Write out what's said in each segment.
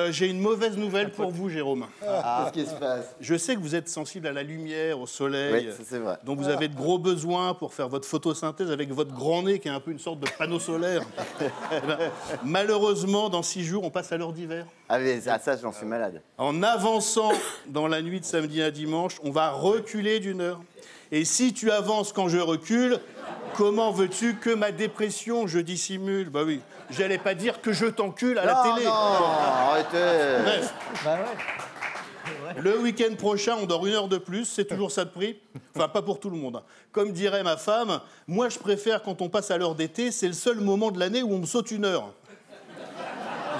J'ai une mauvaise nouvelle pour vous, Jérôme. Qu'est-ce qui se passe? Je sais que vous êtes sensible à la lumière, au soleil, Oui, c'est vrai. dont vous avez de gros besoins pour faire votre photosynthèse avec votre grand nez qui est un peu une sorte de panneau solaire. Eh ben, malheureusement, dans 6 jours, on passe à l'heure d'hiver. Ah, mais ça, j'en suis malade. En avançant dans la nuit de samedi à dimanche, on va reculer d'une heure. Et si tu avances quand je recule, comment veux-tu que ma dépression, je dissimule? Bah oui, j'allais pas dire que je t'encule à la télé. Non, arrêtez. Bref. Bah ouais. Le week-end prochain, on dort 1 heure de plus, c'est toujours ça de prix. Enfin, pas pour tout le monde. Comme dirait ma femme, moi je préfère quand on passe à l'heure d'été, c'est le seul moment de l'année où on me saute 1 heure.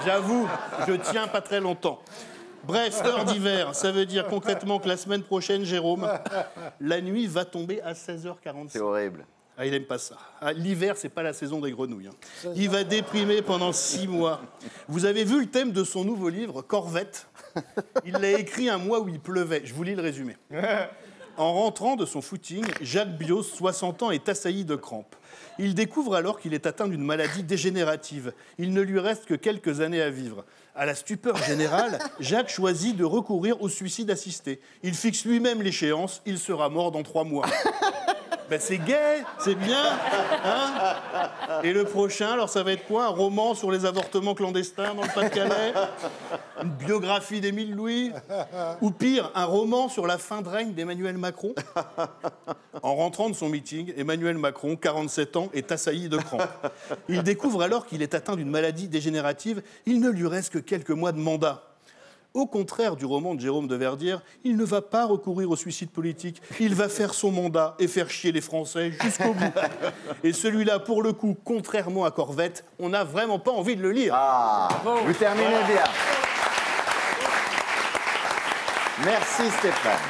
J'avoue, je tiens pas très longtemps. Bref, heure d'hiver, ça veut dire concrètement que la semaine prochaine, Jérôme, la nuit va tomber à 16h45. C'est horrible. Ah, il aime pas ça. Ah, l'hiver, c'est pas la saison des grenouilles. Il va déprimer pendant 6 mois. Vous avez vu le thème de son nouveau livre, Corvette? Il l'a écrit un mois où il pleuvait. Je vous lis le résumé. En rentrant de son footing, Jacques Bios, 60 ans, est assailli de crampes. Il découvre alors qu'il est atteint d'une maladie dégénérative. Il ne lui reste que quelques années à vivre. À la stupeur générale, Jacques choisit de recourir au suicide assisté. Il fixe lui-même l'échéance, il sera mort dans 3 mois. Ben c'est gai, c'est bien, hein? Et le prochain, alors ça va être quoi? Un roman sur les avortements clandestins dans le Pas-de-Calais? Une biographie d'Émile Louis? Ou pire, un roman sur la fin de règne d'Emmanuel Macron? En rentrant de son meeting, Emmanuel Macron, 47 ans, est assailli de crampes. Il découvre alors qu'il est atteint d'une maladie dégénérative. Il ne lui reste que quelques mois de mandat. Au contraire du roman de Jérôme de Verdière, il ne va pas recourir au suicide politique. Il va faire son mandat et faire chier les Français jusqu'au bout. Et celui-là, pour le coup, contrairement à Corvette, on n'a vraiment pas envie de le lire. Ah, vous terminez bien. Merci Stéphane.